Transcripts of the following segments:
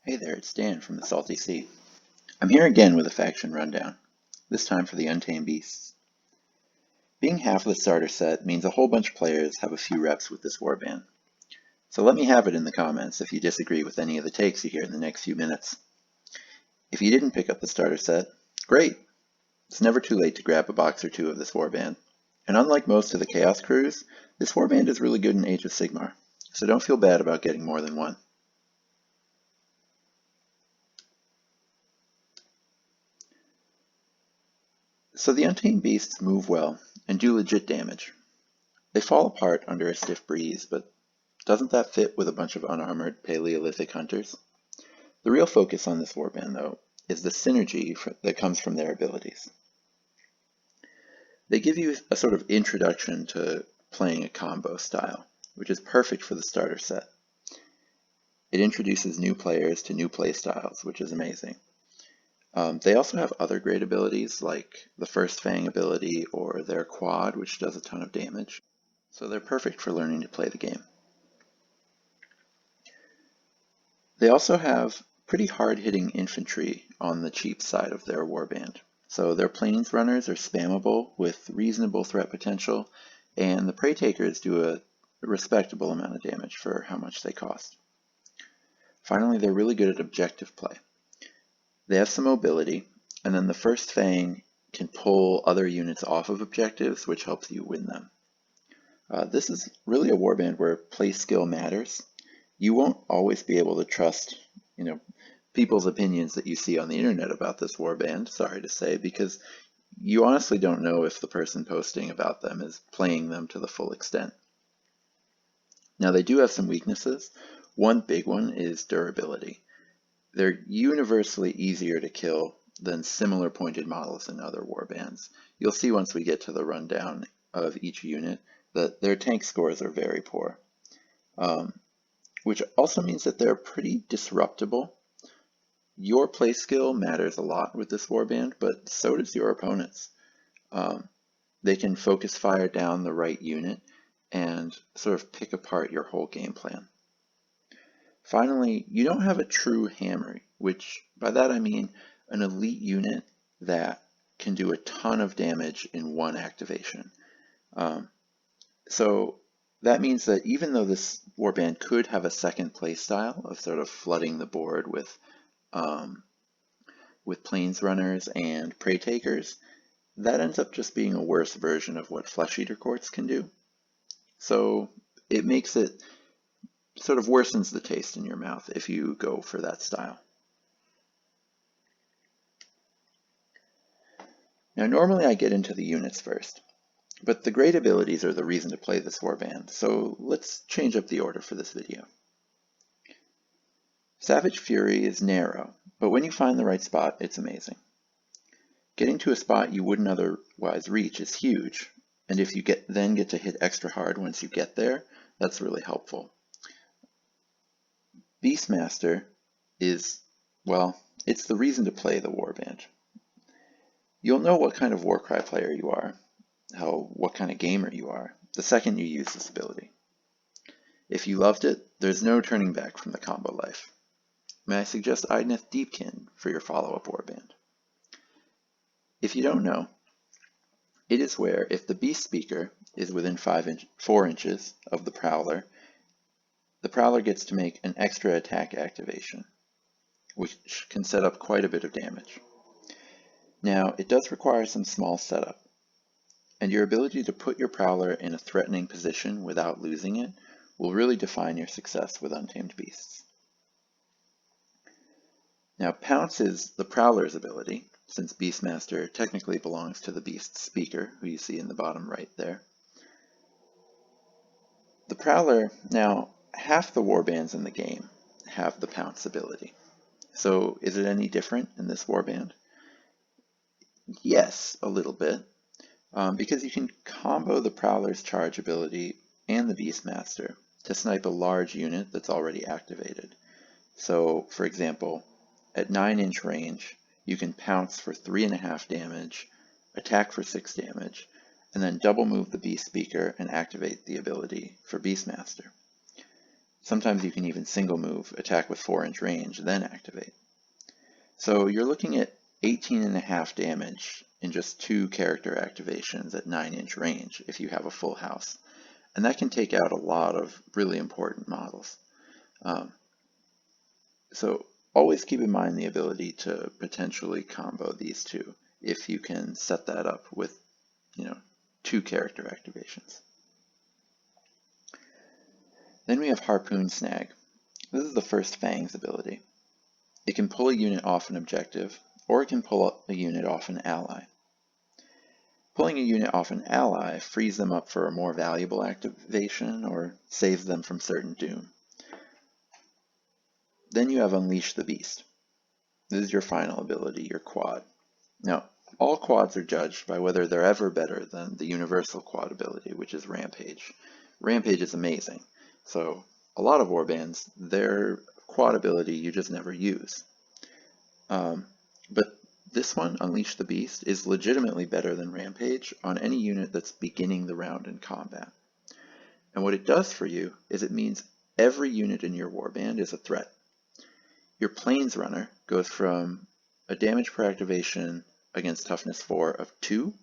Hey there, it's Dan from the Salty Sea. I'm here again with a faction rundown, this time for the Untamed Beasts. Being half of the starter set means a whole bunch of players have a few reps with this warband. So let me have it in the comments if you disagree with any of the takes you hear in the next few minutes. If you didn't pick up the starter set, great! It's never too late to grab a box or two of this warband. And unlike most of the Chaos crews, this warband is really good in Age of Sigmar, so don't feel bad about getting more than one. So the Untamed Beasts move well and do legit damage. They fall apart under a stiff breeze, but doesn't that fit with a bunch of unarmored Paleolithic hunters? The real focus on this warband, though, is the synergy that comes from their abilities. They give you a sort of introduction to playing a combo style, which is perfect for the starter set. It introduces new players to new playstyles, which is amazing. They also have other great abilities like the first Fang ability or their quad, which does a ton of damage. So they're perfect for learning to play the game. They also have pretty hard-hitting infantry on the cheap side of their warband. So their plains runners are spammable with reasonable threat potential, and the Preytakers do a respectable amount of damage for how much they cost. Finally, they're really good at objective play. They have some mobility, and then the first Fang can pull other units off of objectives, which helps you win them. This is really a warband where play skill matters. You won't always be able to trust, people's opinions that you see on the internet about this warband, sorry to say, because you honestly don't know if the person posting about them is playing them to the full extent. Now, they do have some weaknesses. One big one is durability. They're universally easier to kill than similar pointed models in other warbands. You'll see once we get to the rundown of each unit that their tank scores are very poor, which also means that they're pretty disruptible. Your play skill matters a lot with this warband, but so does your opponent's. They can focus fire down the right unit and sort of pick apart your whole game plan. Finally, you don't have a true hammer, which by that I mean an elite unit that can do a ton of damage in one activation. So that means that even though this warband could have a second playstyle of sort of flooding the board with plains runners and Preytakers, that ends up just being a worse version of what Flesh Eater Courts can do. So it makes it sort of worsens the taste in your mouth if you go for that style. Now, normally I get into the units first, but the great abilities are the reason to play this warband, so let's change up the order for this video. Savage Fury is narrow, but when you find the right spot, it's amazing. Getting to a spot you wouldn't otherwise reach is huge, and if you then get to hit extra hard once you get there, that's really helpful. Beastmaster is, well, it's the reason to play the warband. You'll know what kind of Warcry player you are, what kind of gamer you are, the second you use this ability. If you loved it, there's no turning back from the combo life. May I suggest Idneth Deepkin for your follow-up warband? If you don't know, it is where if the Beastspeaker is within 4 inches of the Prowler gets to make an extra attack activation, which can set up quite a bit of damage. Now, it does require some small setup, and your ability to put your Prowler in a threatening position without losing it will really define your success with Untamed Beasts. Now, Pounce is the Prowler's ability, since Beastmaster technically belongs to the Beastspeaker, who you see in the bottom right there. The Prowler, now, half the warbands in the game have the Pounce ability. So is it any different in this warband? Yes, a little bit, because you can combo the Prowler's charge ability and the Beastmaster to snipe a large unit that's already activated. So, for example, at 9-inch range, you can pounce for 3.5 damage, attack for 6 damage, and then double move the Beastspeaker and activate the ability for Beastmaster. Sometimes you can even single move, attack with 4-inch range, then activate. So you're looking at 18.5 damage in just 2 character activations at 9-inch range if you have a full house. And that can take out a lot of really important models. So always keep in mind the ability to potentially combo these two if you can set that up with, 2 character activations. Then we have Harpoon Snag. This is the first Fang's ability. It can pull a unit off an objective, or it can pull a unit off an ally. Pulling a unit off an ally frees them up for a more valuable activation or saves them from certain doom. Then you have Unleash the Beast. This is your final ability, your quad. Now, all quads are judged by whether they're ever better than the universal quad ability, which is Rampage. Rampage is amazing, so a lot of warbands, their quad ability you just never use. But this one, Unleash the Beast, is legitimately better than Rampage on any unit that's beginning the round in combat. And what it does for you is it means every unit in your warband is a threat. Your Plains Runner goes from a damage per activation against toughness 4 of 2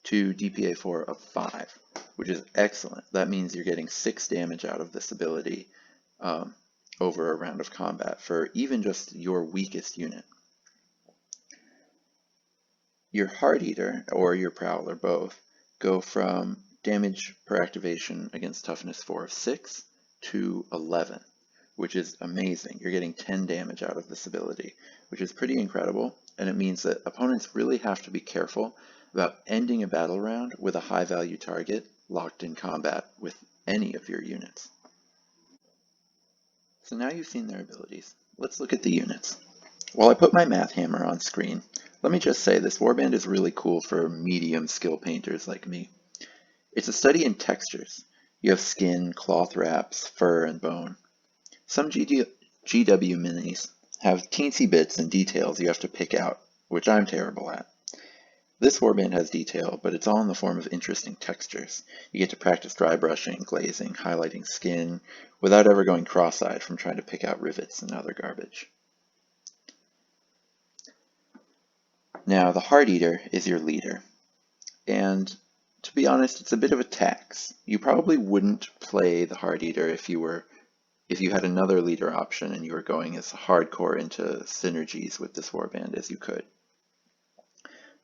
to DPA 4 of 5, which is excellent. That means you're getting 6 damage out of this ability over a round of combat for even just your weakest unit. Your Heart Eater or your Prowler both go from damage per activation against toughness 4 of 6 to 11, which is amazing. You're getting 10 damage out of this ability, which is pretty incredible, and it means that opponents really have to be careful about ending a battle round with a high value target locked in combat with any of your units. So now you've seen their abilities, let's look at the units. While I put my math hammer on screen, let me just say this warband is really cool for medium skill painters like me. It's a study in textures. You have skin, cloth wraps, fur, and bone. Some GW minis have teensy bits and details you have to pick out, which I'm terrible at. This warband has detail, but it's all in the form of interesting textures. You get to practice dry brushing, glazing, highlighting skin, without ever going cross-eyed from trying to pick out rivets and other garbage. Now, the Heart Eater is your leader, and to be honest, it's a bit of a tax. You probably wouldn't play the Heart Eater if you had another leader option and you were going as hardcore into synergies with this warband as you could.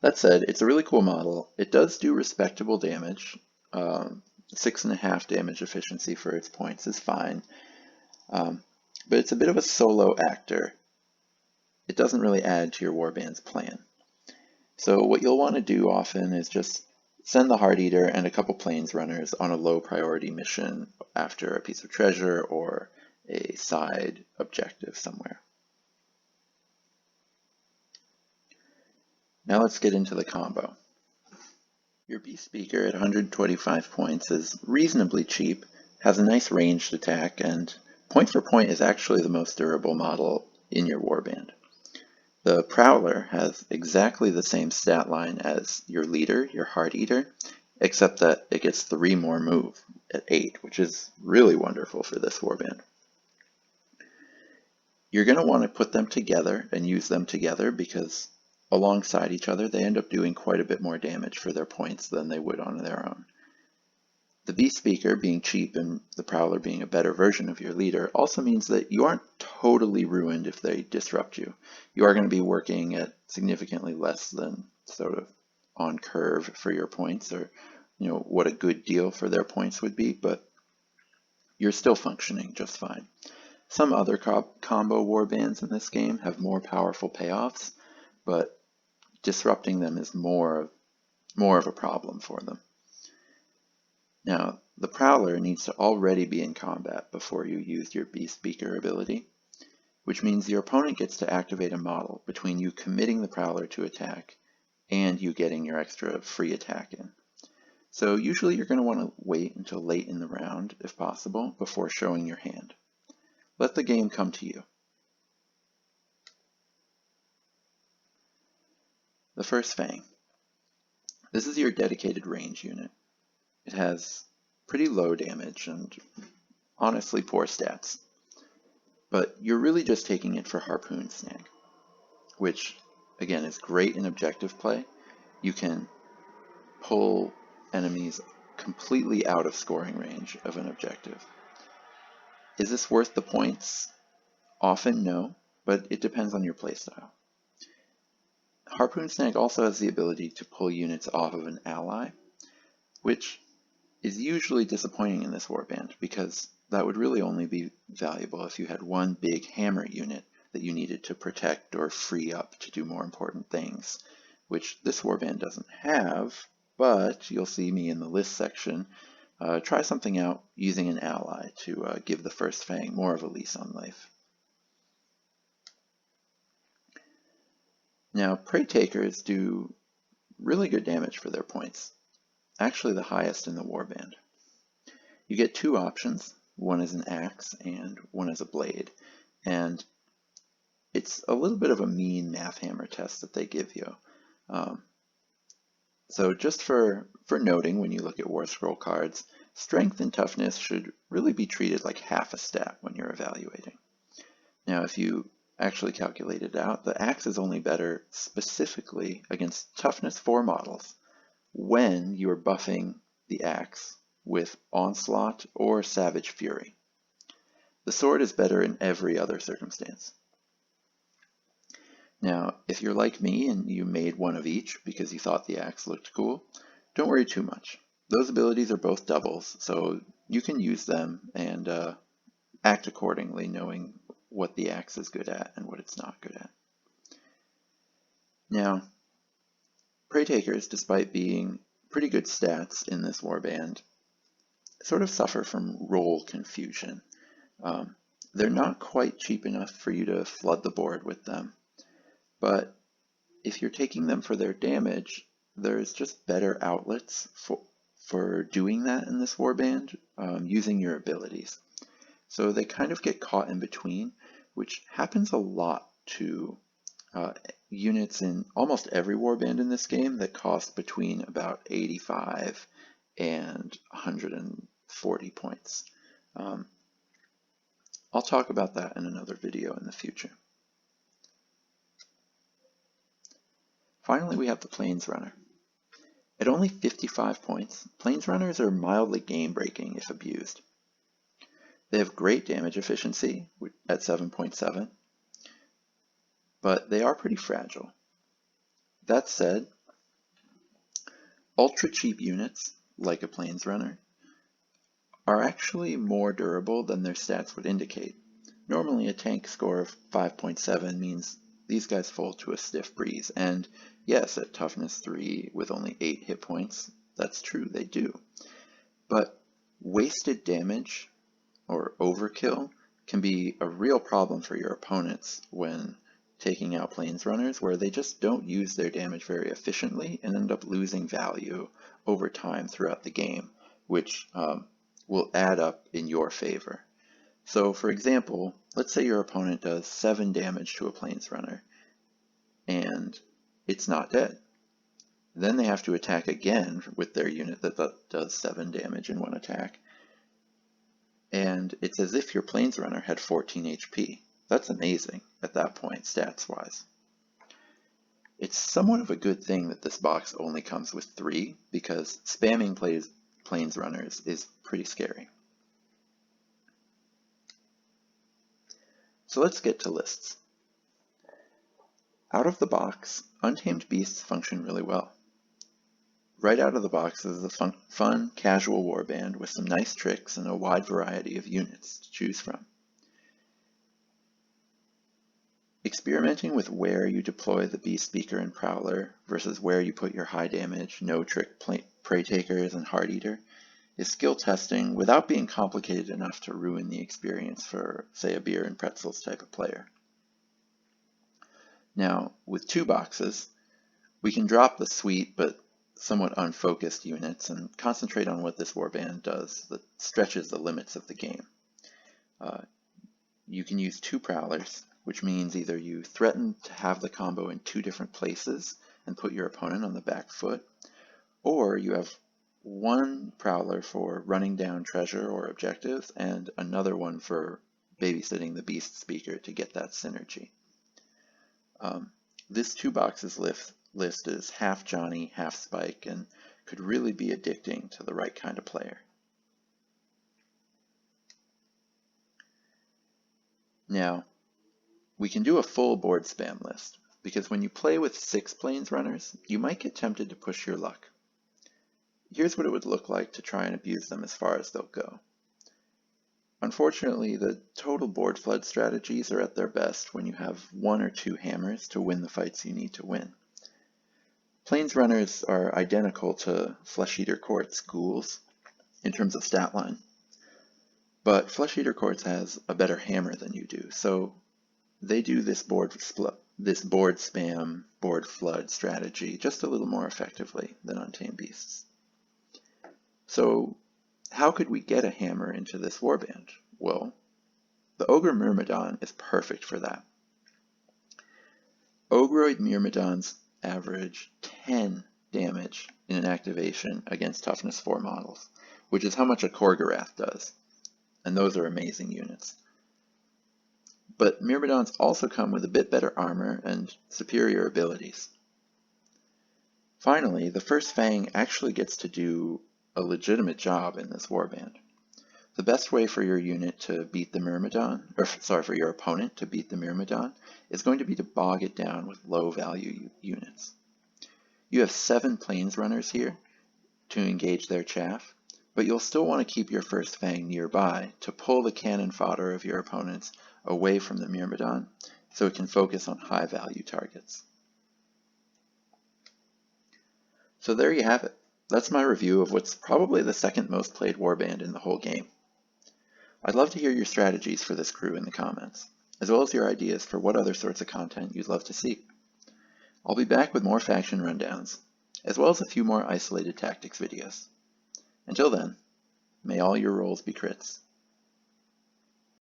That said, it's a really cool model. It does do respectable damage. 6.5 damage efficiency for its points is fine, but it's a bit of a solo actor. It doesn't really add to your warband's plan. So what you'll want to do often is just send the Heart Eater and a couple Plains Runners on a low priority mission after a piece of treasure or a side objective somewhere. Now let's get into the combo. Your Beastspeaker at 125 points is reasonably cheap, has a nice ranged attack, and point for point is actually the most durable model in your warband. The Prowler has exactly the same stat line as your leader, your Heart Eater, except that it gets 3 more move at 8, which is really wonderful for this warband. You're going to want to put them together and use them together because alongside each other they end up doing quite a bit more damage for their points than they would on their own. The Beastspeaker being cheap and the Prowler being a better version of your leader also means that you aren't totally ruined if they disrupt you. You are going to be working at significantly less than sort of on curve for your points, or what a good deal for their points would be, but you're still functioning just fine. Some other combo warbands in this game have more powerful payoffs, but disrupting them is more of a problem for them. Now, the Prowler needs to already be in combat before you use your Beastspeaker ability, which means your opponent gets to activate a model between you committing the Prowler to attack and you getting your extra free attack in. So usually you're going to want to wait until late in the round, if possible, before showing your hand. Let the game come to you. The first Fang. This is your dedicated range unit. It has pretty low damage and honestly poor stats. But you're really just taking it for Harpoon Snag, which again is great in objective play. You can pull enemies completely out of scoring range of an objective. Is this worth the points? Often no, but it depends on your playstyle. Harpoon Snag also has the ability to pull units off of an ally, which is usually disappointing in this warband because that would really only be valuable if you had one big hammer unit that you needed to protect or free up to do more important things, which this warband doesn't have, but you'll see me in the list section try something out using an ally to give the first Fang more of a lease on life. Now, Preytakers do really good damage for their points, actually the highest in the warband. You get two options, one is an axe and one is a blade, and it's a little bit of a mean math hammer test that they give you. So just for noting, when you look at War Scroll cards, strength and toughness should really be treated like half a stat when you're evaluating. Now, if you actually calculate it out, the axe is only better specifically against toughness 4 models when you are buffing the axe with Onslaught or Savage Fury. The sword is better in every other circumstance. Now, if you're like me and you made one of each because you thought the axe looked cool, don't worry too much. Those abilities are both doubles, so you can use them and act accordingly, knowing what the axe is good at and what it's not good at. Now, Preytakers, despite being pretty good stats in this warband, sort of suffer from role confusion. They're not quite cheap enough for you to flood the board with them, but if you're taking them for their damage, there's just better outlets for doing that in this warband using your abilities. So they kind of get caught in between, which happens a lot to units in almost every warband in this game that cost between about 85 and 140 points. I'll talk about that in another video in the future. Finally, we have the Plains Runner. At only 55 points, Plains Runners are mildly game-breaking if abused. They have great damage efficiency at 7.7, but they are pretty fragile. That said, ultra-cheap units, like a Plains Runner, are actually more durable than their stats would indicate. Normally, a tank score of 5.7 means these guys fall to a stiff breeze, and yes, at toughness 3 with only 8 hit points, that's true, they do. But wasted damage or overkill can be a real problem for your opponents when taking out Plains Runners, where they just don't use their damage very efficiently and end up losing value over time throughout the game, which will add up in your favor. So for example, let's say your opponent does 7 damage to a Plains Runner and it's not dead. Then they have to attack again with their unit that does 7 damage in one attack. And it's as if your Plains Runner had 14 HP. That's amazing at that point, stats-wise. It's somewhat of a good thing that this box only comes with 3, because spamming Plains Runners is pretty scary. So let's get to lists. Out of the box, Untamed Beasts function really well. Right out of the box is a fun, casual warband with some nice tricks and a wide variety of units to choose from. Experimenting with where you deploy the Beastspeaker and Prowler versus where you put your high damage, no trick Preytakers and Heart Eater is skill testing without being complicated enough to ruin the experience for, say, a beer and pretzels type of player. Now, with 2 boxes, we can drop the sweet but somewhat unfocused units and concentrate on what this warband does that stretches the limits of the game. You can use 2 Prowlers, which means either you threaten to have the combo in 2 different places and put your opponent on the back foot, or you have one Prowler for running down treasure or objectives, and another one for babysitting the Beastspeaker to get that synergy. This 2 boxes list is half Johnny, half Spike, and could really be addicting to the right kind of player. Now, we can do a full board spam list, because when you play with 6 plains runners, you might get tempted to push your luck. Here's what it would look like to try and abuse them as far as they'll go. Unfortunately, the total board flood strategies are at their best when you have 1 or 2 hammers to win the fights you need to win. Plains runners are identical to Flesh Eater Court's ghouls in terms of stat line, but Flesh Eater Courts has a better hammer than you do, so they do this board spam, board flood strategy just a little more effectively than Untamed Beasts. So how could we get a hammer into this warband? Well, the Ogre Myrmidon is perfect for that. Ogroid Myrmidons average 10 damage in an activation against Toughness 4 models, which is how much a Korgorath does, and those are amazing units. But Myrmidons also come with a bit better armor and superior abilities. Finally, the first Fang actually gets to do a legitimate job in this warband. The best way for your unit to beat the Myrmidon, for your opponent to beat the Myrmidon, is going to be to bog it down with low value units. You have 7 plains runners here to engage their chaff, but you'll still want to keep your first Fang nearby to pull the cannon fodder of your opponents away from the Myrmidon so it can focus on high value targets. So there you have it. That's my review of what's probably the second most played warband in the whole game. I'd love to hear your strategies for this crew in the comments, as well as your ideas for what other sorts of content you'd love to see. I'll be back with more faction rundowns, as well as a few more isolated tactics videos. Until then, may all your rolls be crits.